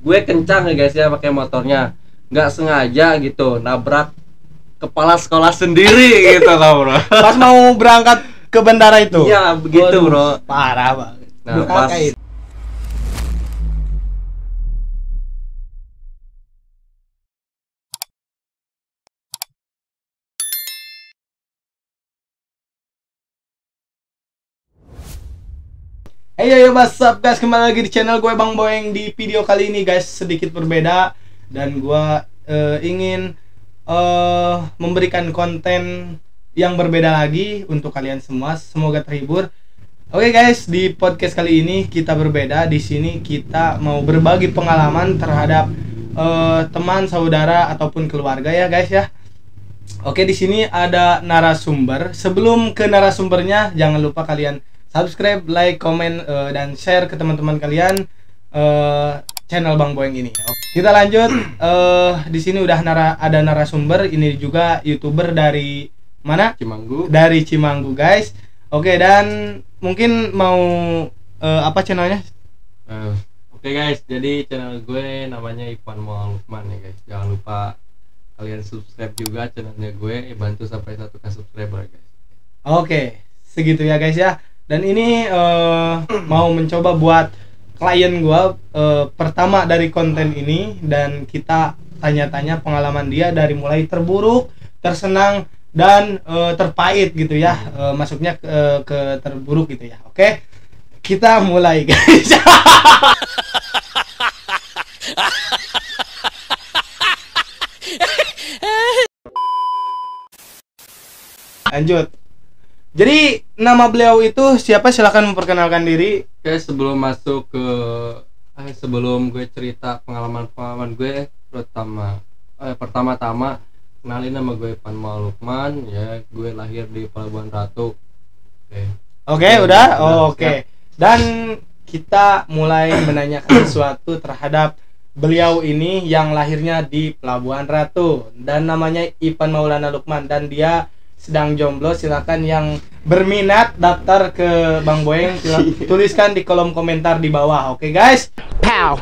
gue kencang ya guys ya pakai motornya, nggak sengaja gitu nabrak kepala sekolah sendiri gitu loh bro. Pas mau berangkat ke bandara itu. Iya begitu. Waduh, bro. Parah banget. Nah, Durhaka pas itu. Hey yo, what's up guys, kembali lagi di channel gue Bang Boeng. Di video kali ini guys sedikit berbeda, dan gue ingin memberikan konten yang berbeda lagi untuk kalian semua. Semoga terhibur. Oke guys, di podcast kali ini kita berbeda. Di sini kita mau berbagi pengalaman terhadap teman, saudara ataupun keluarga ya guys ya. Oke, di sini ada narasumber. Sebelum ke narasumbernya, jangan lupa kalian subscribe, like, komen, dan share ke teman-teman kalian channel Bang Boeng ini. Oke, kita lanjut. Di sini udah ada narasumber. Ini juga YouTuber dari mana? Cimanggu. Dari Cimanggu, guys. Oke, dan mungkin mau apa channelnya? Oke guys, jadi channel gue namanya Ipan Moal Lukman ya guys. Jangan lupa kalian subscribe juga channelnya gue, bantu sampai 1k subscriber guys. Oke, segitu ya guys ya. Dan ini mau mencoba buat klien gua pertama dari konten ini, dan kita tanya-tanya pengalaman dia dari mulai terburuk, tersenang, dan terpahit gitu ya. Masuknya ke terburuk gitu ya. Oke, kita mulai guys. Lanjut. Jadi nama beliau itu siapa? Silakan memperkenalkan diri. Oke, sebelum masuk ke sebelum gue cerita pengalaman gue, pertama-tama kenalin nama gue Ipan Moal Lukman ya. Gue lahir di Pelabuhan Ratu. Oke, udah. Oke. Dan kita mulai menanyakan sesuatu terhadap beliau ini yang lahirnya di Pelabuhan Ratu dan namanya Ipan Maulana Lukman, dan dia sedang jomblo. Silakan yang berminat daftar ke Bang Boeng, tuliskan di kolom komentar di bawah. Oke guys. Pow.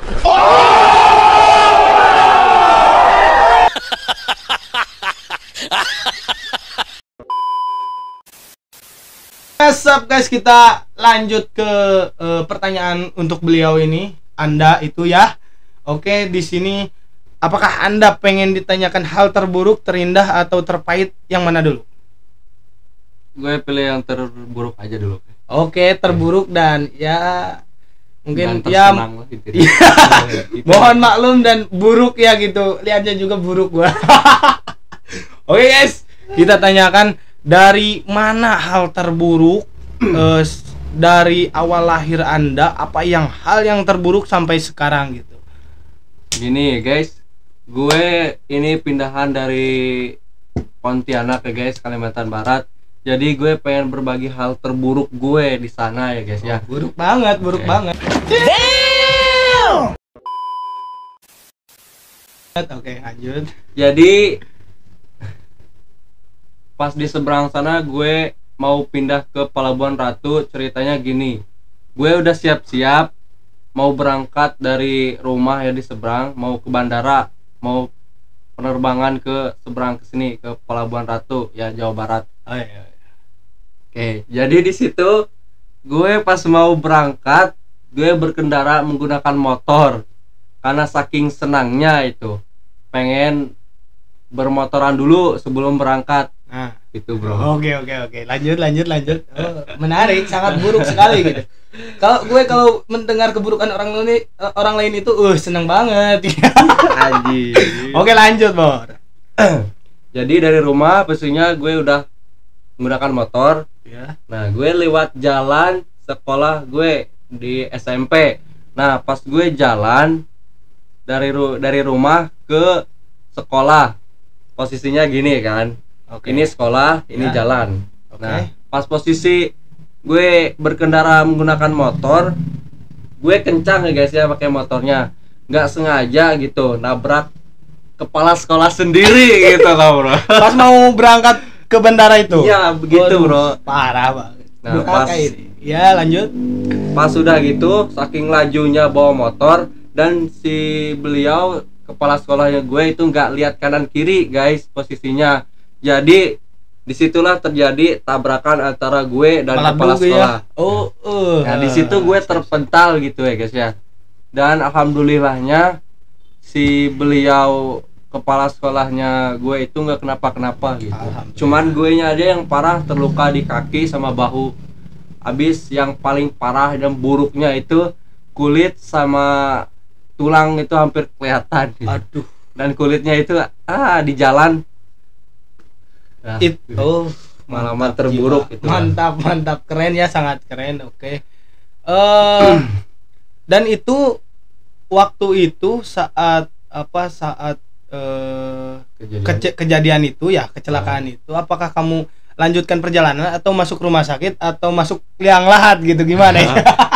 What's up guys, kita lanjut ke pertanyaan untuk beliau ini. Anda itu ya. Oke, di sini apakah Anda pengen ditanyakan hal terburuk, terindah, atau terpahit, yang mana dulu? Gue pilih yang terburuk aja dulu. Oke, terburuk dan ya mungkin dan ya tersenang lah, gitu. mohon maklum dan buruk ya gitu. Lihatnya juga buruk gua. Oke guys, kita tanyakan dari mana hal terburuk dari awal lahir Anda, apa hal yang terburuk sampai sekarang gitu. Gini guys, gue ini pindahan dari Pontianak ya guys, Kalimantan Barat. Jadi gue pengen berbagi hal terburuk gue di sana ya guys ya. Buruk banget, buruk banget. Oke, lanjut. Jadi pas di seberang sana gue mau pindah ke Pelabuhan Ratu. Ceritanya gini, gue udah siap-siap mau berangkat dari rumah ya di seberang, mau ke bandara, mau penerbangan ke seberang ke sini ke Pelabuhan Ratu ya, Jawa Barat. Oh, iya. Oke, jadi di situ gue pas mau berangkat, gue berkendara menggunakan motor karena saking senangnya itu pengen bermotoran dulu sebelum berangkat. Nah, itu bro. Oke. Lanjut. Oh, menarik, sangat buruk sekali gitu. Kalau mendengar keburukan orang lain itu seneng banget. Anjir. Oke, lanjut, Bor. Jadi dari rumah pastinya gue udah menggunakan motor ya. Nah, gue lewat jalan sekolah gue di SMP. Nah, pas gue jalan dari rumah ke sekolah, posisinya gini kan. Oke. Ini sekolah, ini Ya. jalan. Oke. Nah, pas posisi gue berkendara menggunakan motor, gue kencang ya guys ya pakai motornya, nggak sengaja gitu nabrak kepala sekolah sendiri gitu loh bro. Pas mau berangkat ke bandara itu. Iya begitu. Waduh, bro. Parah banget. Nah, pas ini. Ya, lanjut. Pas sudah gitu, saking lajunya bawa motor, dan si beliau kepala sekolahnya gue itu nggak lihat kanan kiri guys posisinya. Jadi disitulah terjadi tabrakan antara gue dan kepala sekolah. Nah di situ gue terpental gitu ya guys ya. Dan alhamdulillahnya si beliau kepala sekolahnya gue itu nggak kenapa-kenapa gitu. Cuman gue nya aja yang parah, terluka di kaki sama bahu. Abis yang paling parah dan buruknya itu kulit sama tulang itu hampir kelihatan gitu. Aduh. Dan kulitnya itu di jalan. Nah, pengalaman terburuk itu. Mantap, keren ya, sangat keren. Oke. Dan itu waktu itu saat kejadian itu ya, kecelakaan itu, apakah kamu lanjutkan perjalanan atau masuk rumah sakit atau masuk liang lahat gitu, gimana ya?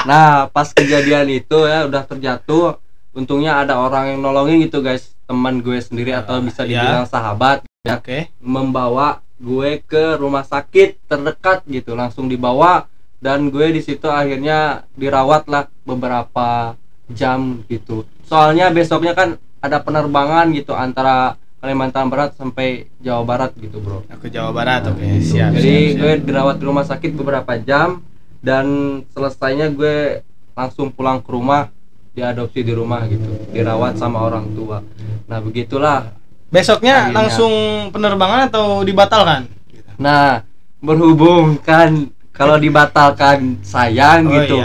Nah pas kejadian itu ya udah terjatuh, untungnya ada orang yang nolongin gitu guys, teman gue sendiri atau bisa dibilang sahabat ya. Membawa gue ke rumah sakit terdekat gitu, langsung dibawa, dan gue di situ akhirnya dirawat lah beberapa jam gitu. Soalnya besoknya kan ada penerbangan gitu antara Kalimantan Barat sampai Jawa Barat gitu bro. Ke Jawa Barat, oke. Siap. Jadi gue dirawat di rumah sakit beberapa jam, dan selesainya gue langsung pulang ke rumah, diadopsi di rumah gitu, dirawat sama orang tua. Nah begitulah. Besoknya akhirnya langsung penerbangan atau dibatalkan? Nah berhubung kan kalau dibatalkan sayang gitu,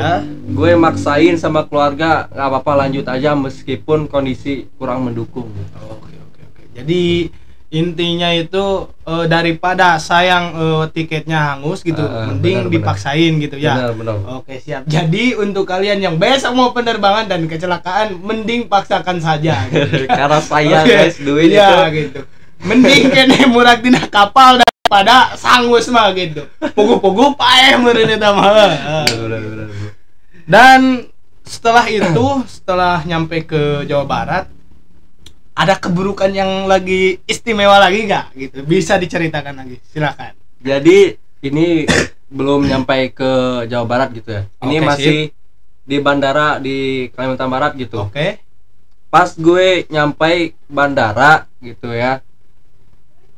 gue maksain sama keluarga nggak apa-apa lanjut aja meskipun kondisi kurang mendukung. Oke. Jadi intinya itu daripada sayang tiketnya hangus gitu, mending dipaksain gitu ya. Benar. Oke, siap. Jadi untuk kalian yang besok mau penerbangan dan kecelakaan, mending paksakan saja. Gitu. Karena sayang guys duit ya, gitu. Mending kene murah dina kapal daripada sangus mah gitu. Pugu-pugu paeh meureun eta mah. Dan setelah itu, setelah nyampe ke Jawa Barat, ada keburukan yang lagi istimewa lagi nggak gitu? Bisa diceritakan lagi, silakan. Jadi ini belum nyampe ke Jawa Barat gitu ya. Ini masih di bandara di Kalimantan Barat gitu. Pas gue nyampe bandara gitu ya,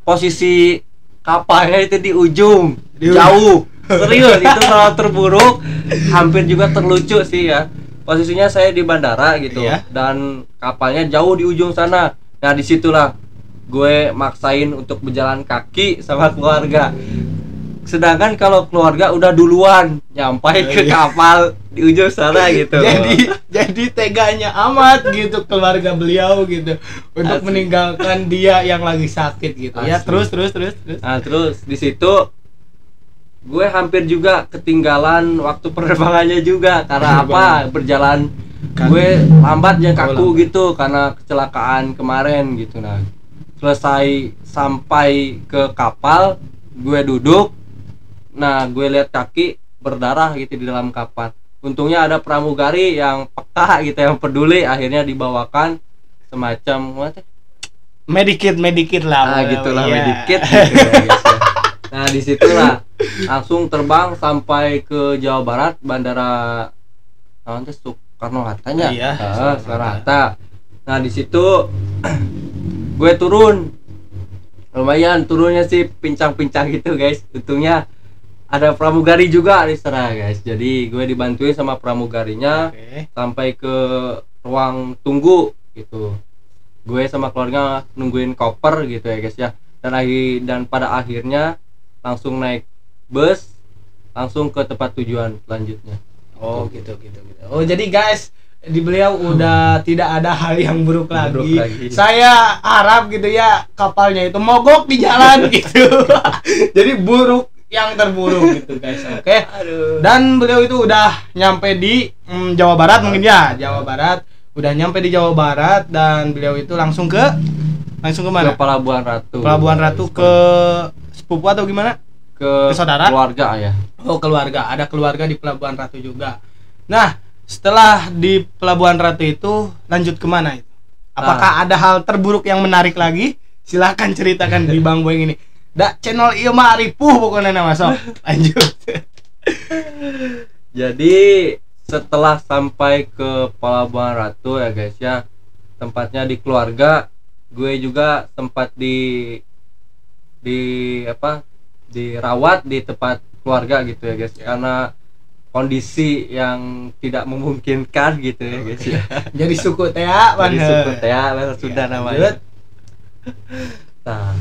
posisi kapalnya itu di ujung, jauh. Serius, itu hal terburuk, hampir juga terlucu sih ya. Posisinya saya di bandara gitu, dan kapalnya jauh di ujung sana. Nah disitulah gue maksain untuk berjalan kaki sama keluarga. Sedangkan kalau keluarga udah duluan nyampai ke kapal di ujung sana gitu. Jadi teganya amat gitu keluarga beliau gitu untuk meninggalkan dia yang lagi sakit gitu. Asli. Ya terus. Nah terus di situ gue hampir juga ketinggalan waktu penerbangannya juga karena berjalan gue lambatnya kaku gitu karena kecelakaan kemarin gitu. Nah selesai sampai ke kapal, gue duduk, nah gue lihat kaki berdarah gitu di dalam kapal. Untungnya ada pramugari yang peka gitu, yang peduli, akhirnya dibawakan semacam medikit lah. Gitulah medikit gitu ya guys ya. Nah disitulah langsung terbang sampai ke Jawa Barat, bandara Soekarno-Hatta nya. Soekarno-Hatta. Nah di situ gue turun, lumayan turunnya sih pincang-pincang gitu guys. Untungnya ada pramugari juga di sana guys. Jadi gue dibantuin sama pramugarinya sampai ke ruang tunggu gitu. Gue sama keluarga nungguin koper gitu ya guys ya. Dan pada akhirnya langsung naik bus langsung ke tempat tujuan selanjutnya. Gitu. Oh jadi guys, di beliau udah tidak ada hal yang buruk lagi. Saya harap gitu ya kapalnya itu mogok di jalan gitu. Jadi buruk yang terburuk gitu guys. Dan beliau itu udah nyampe di Jawa Barat mungkin ya. Jawa Barat. Udah nyampe di Jawa Barat dan beliau itu langsung ke mana? Ke Pelabuhan Ratu. Pelabuhan Ratu ke sepupu atau gimana? Ke saudara? Keluarga ya. Oh keluarga, ada keluarga di Pelabuhan Ratu juga. Nah setelah di Pelabuhan Ratu itu lanjut kemana itu? Apakah ada hal terburuk yang menarik lagi? Silakan ceritakan di Bang Boeng ini. Channel ieu mah ripuh pokoknya nama sok. Lanjut. Jadi setelah sampai ke Pelabuhan Ratu ya guys ya, tempatnya di keluarga, gue juga sempat di apa dirawat di tempat keluarga gitu ya guys, karena kondisi yang tidak memungkinkan gitu ya guys ya. Jadi suku teh ya, Jadi suku teh sudah namanya. Nah,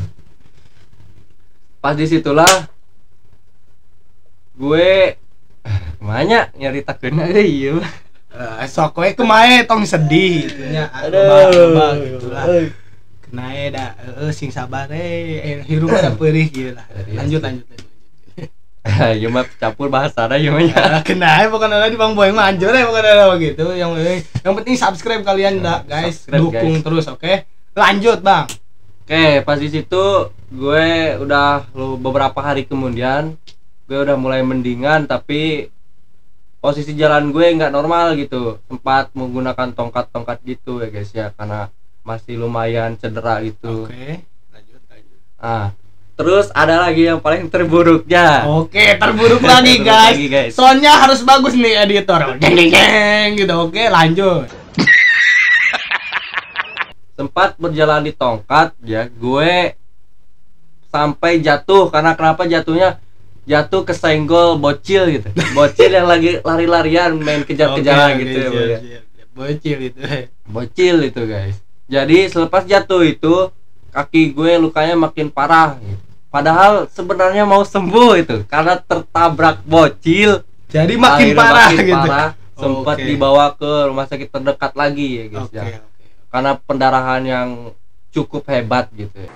pas disitulah gue kemana nyaritakeun iya. Sok we kemae tong sedih itunya. Aduh, gitulah. Kenae da sing sabar hirup ada peurih gitu lah. Lanjut. Ya mah campur bahasana ya mah. Kenae bukan ada di Bang Boy mah anjur bukan ada begitu. Yang penting subscribe kalian dah guys. Dukung terus, oke? Lanjut, Bang. Oke, pas di situ gue udah beberapa hari kemudian gue udah mulai mendingan, tapi posisi jalan gue nggak normal gitu, sempat menggunakan tongkat gitu ya guys ya, karena masih lumayan cedera gitu. Oke, lanjut. Terus ada lagi yang paling terburuknya. Oke, terburuk lagi guys. Soundnya harus bagus nih editor. Deng gitu. Oke, lanjut. Sempat berjalan di tongkat ya, gue sampai jatuh. Karena kenapa jatuhnya? Jatuh kesenggol bocil gitu. Bocil yang lagi lari-larian main kejar-kejaran gitu ya. Bocil itu guys. Jadi selepas jatuh itu kaki gue lukanya makin parah gitu. Padahal sebenarnya mau sembuh itu karena tertabrak bocil. Jadi makin parah gitu. Sempat dibawa ke rumah sakit terdekat lagi ya guys ya. Karena pendarahan yang cukup hebat gitu ya.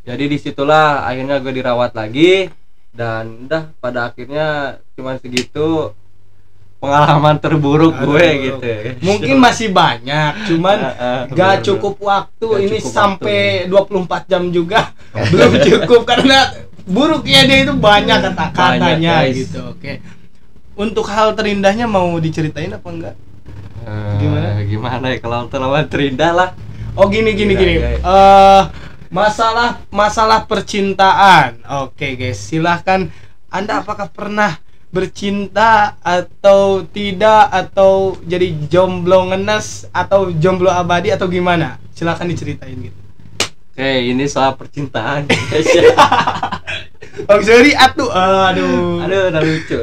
Jadi disitulah akhirnya gue dirawat lagi, dan udah pada akhirnya cuma segitu pengalaman terburuk gue gitu ya. Mungkin masih banyak, cuman gak cukup waktu gak ini cukup sampai waktu. 24 jam juga belum cukup karena buruknya dia itu banyak kata-katanya gitu. Oke. Untuk hal terindahnya mau diceritain apa enggak? Gimana ya kalau terlalu terindah lah. Oh gini. Masalah percintaan. Oke guys, silahkan. Anda apakah pernah bercinta atau tidak, atau jadi jomblo ngenes atau jomblo abadi atau gimana? Silahkan diceritain gitu. Oke, ini soal percintaan. Bang Seri aduh udah lucu.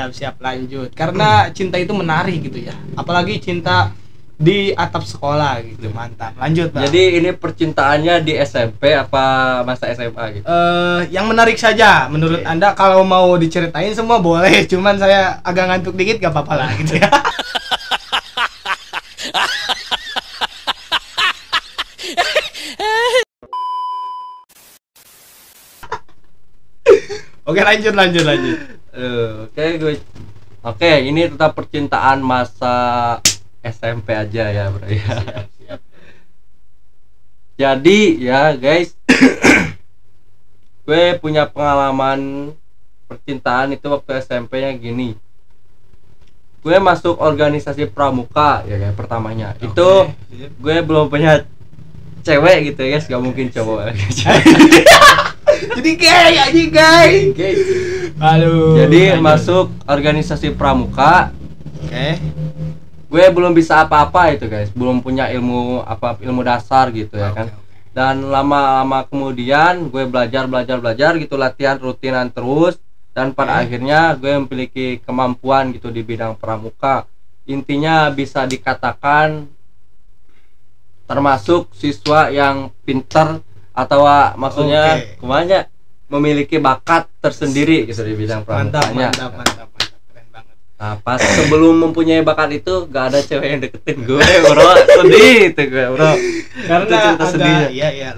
Siap lanjut. Karena cinta itu menarik gitu ya. Apalagi cinta di atap sekolah gitu, mantap. Lanjut, Bang. Jadi ini percintaannya di SMP apa masa SMA gitu? Yang menarik saja menurut Anda. Kalau mau diceritain semua boleh, cuman saya agak ngantuk dikit gak apa-apa lah gitu ya. Oke, lanjut. Oke, ini tentang percintaan masa SMP aja ya bro ya. Siap. Jadi ya guys, gue punya pengalaman percintaan itu waktu SMP-nya gini. Gue masuk organisasi pramuka ya kayak pertamanya. Itu gue belum punya cewek gitu ya guys, gak mungkin cowok. Jadi guys. Aduh. Jadi masuk organisasi pramuka. Oke. Gue belum bisa apa-apa itu guys, belum punya ilmu dasar gitu ya kan. Dan lama-lama kemudian gue belajar gitu, latihan rutinan terus, dan pada akhirnya gue memiliki kemampuan gitu di bidang pramuka. Intinya bisa dikatakan termasuk siswa yang pintar atau maksudnya kemana memiliki bakat tersendiri gitu di bidang pramukanya. Mantap. Nah, pas sebelum mempunyai bakat itu gak ada cewek yang deketin gue, bro. Sedih itu gue, bro. Karena agak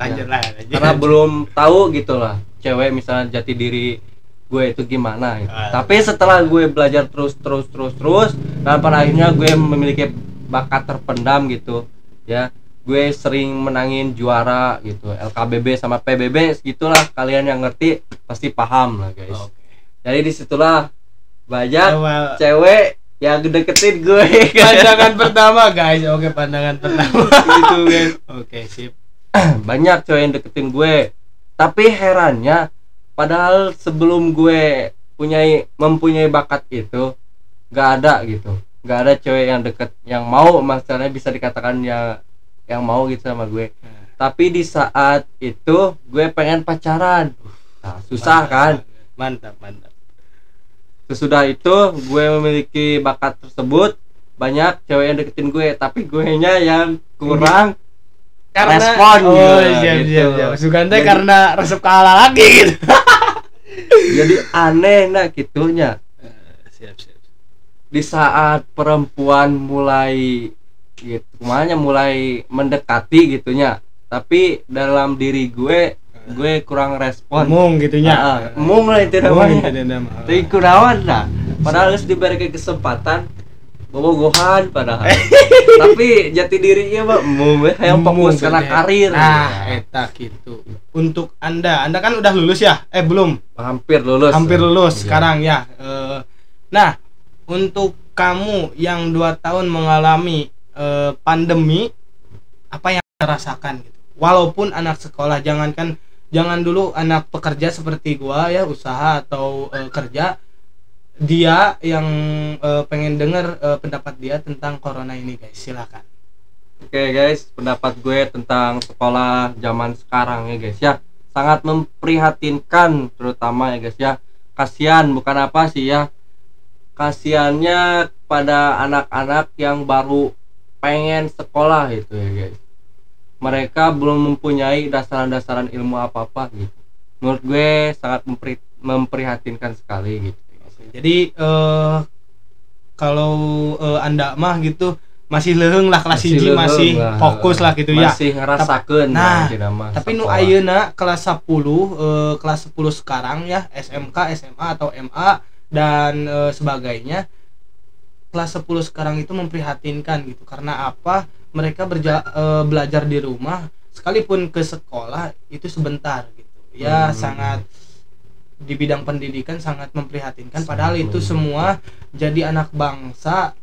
lanjut. Karena belum tahu gitu lah, cewek misalnya jati diri gue itu gimana gitu. Tapi setelah gue belajar terus, dan pada akhirnya gue memiliki bakat terpendam gitu ya. Gue sering menangin juara gitu, LKBB sama PBB gitulah. Kalian yang ngerti pasti paham lah guys. Jadi disitulah banyak cewek yang deketin gue. Pandangan pertama guys. Pandangan pertama gitu guys. Sip. Banyak cewek yang deketin gue, tapi herannya Padahal sebelum gue mempunyai bakat itu nggak ada gitu, nggak ada cewek yang deket yang mau, maksudnya bisa dikatakan ya yang mau gitu sama gue. Tapi di saat itu gue pengen pacaran, nah, susah kan. Mantap. Sesudah itu gue memiliki bakat tersebut, banyak cewek yang deketin gue, tapi gue nya yang kurang respon siap. Sugante karena resep kalah lagi gitu. Jadi aneh nah gitunya. Siap. Di saat perempuan mulai gitu, mulai mendekati gitunya, tapi dalam diri gue kurang respon. Mung gitunya. Mung lah itu namanya. Tapi kunaon lah. Padahal harus diberi kesempatan bobogohan padahal. Tapi jati dirinya mah yang fokus karena karir. Nah, eta gitu. Untuk Anda kan udah lulus ya? Belum. Hampir lulus sekarang ya. Nah, untuk kamu yang 2 tahun mengalami pandemi, apa yang rasakan gitu? Walaupun anak sekolah, jangan dulu anak pekerja seperti gua ya, usaha atau kerja. Dia yang pengen dengar pendapat dia tentang corona ini, guys. Silakan. Oke, guys, pendapat gue tentang sekolah zaman sekarang ya guys ya, sangat memprihatinkan, terutama ya guys ya. Kasihan, bukan apa sih ya, kasihannya pada anak-anak yang baru pengen sekolah itu ya guys. Mereka belum mempunyai dasaran-dasaran ilmu apa-apa gitu. Menurut gue sangat memprihatinkan sekali gitu. Jadi kalau Anda mah gitu masih leung lah, kelas 1 masih fokus lah gitu ya. Masih ngerasakeun. Nah, tapi nu ayeuna kelas 10 kelas 10 sekarang ya, SMK, SMA atau MA dan sebagainya. Kelas 10 sekarang itu memprihatinkan gitu. Karena apa? Mereka belajar di rumah, sekalipun ke sekolah itu sebentar gitu. Ya, sangat di bidang pendidikan sangat memprihatinkan, padahal itu semua jadi anak bangsa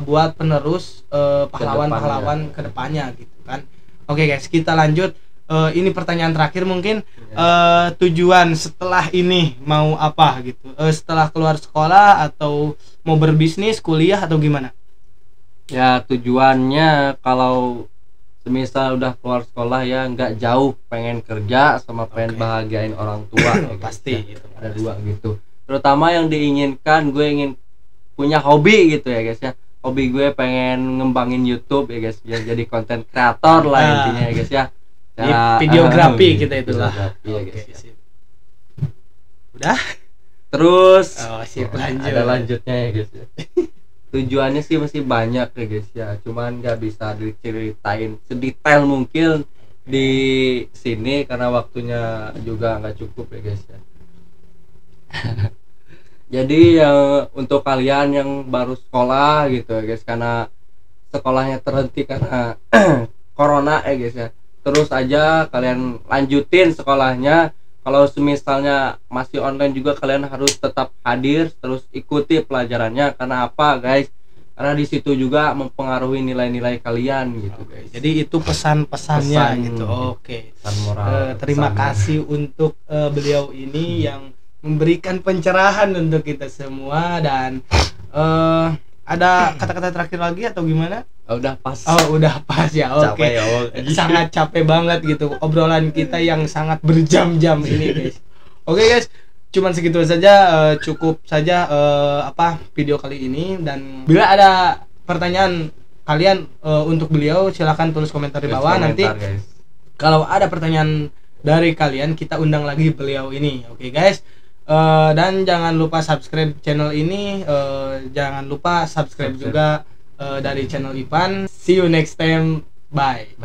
buat penerus pahlawan-pahlawan kedepannya gitu kan. Oke guys, kita lanjut. Ini pertanyaan terakhir mungkin. Tujuan setelah ini mau apa gitu? Setelah keluar sekolah atau mau berbisnis, kuliah atau gimana? Ya, tujuannya kalau semisal udah keluar sekolah ya nggak jauh, pengen kerja sama pengen bahagiain orang tua ya, pasti ya. gitu. Ada dua gitu. Terutama yang diinginkan, gue ingin punya hobi gitu ya guys ya. Hobi gue pengen ngembangin YouTube ya guys ya, jadi konten kreator lah intinya ya guys ya. Videografi kita itulah. Ya, guys, ya. Udah? Terus lanjut. Ada lanjutnya ya guys ya. Tujuannya sih masih banyak ya guys ya, cuman nggak bisa diceritain sedetail mungkin di sini karena waktunya juga nggak cukup ya guys ya. Jadi yang untuk kalian yang baru sekolah gitu ya guys, karena sekolahnya terhenti karena corona ya guys ya, terus aja kalian lanjutin sekolahnya. Kalau semisalnya masih online juga kalian harus tetap hadir, terus ikuti pelajarannya. Karena apa guys? Karena di situ juga mempengaruhi nilai-nilai kalian gitu guys. Jadi itu pesan-pesannya gitu. Oke. Terima kasih untuk beliau ini yang memberikan pencerahan untuk kita semua. Dan ada kata-kata terakhir lagi atau gimana? Udah pas. Udah pas ya. Oke. Sangat capek banget gitu obrolan kita yang sangat berjam-jam ini guys. Oke guys, cuman segitu saja, cukup saja video kali ini. Dan bila ada pertanyaan kalian untuk beliau, silahkan tulis komentar di bawah. Nanti guys, kalau ada pertanyaan dari kalian, kita undang lagi beliau ini. Oke guys. Dan jangan lupa subscribe channel ini, jangan lupa subscribe juga dari channel Ivan. See you next time. Bye.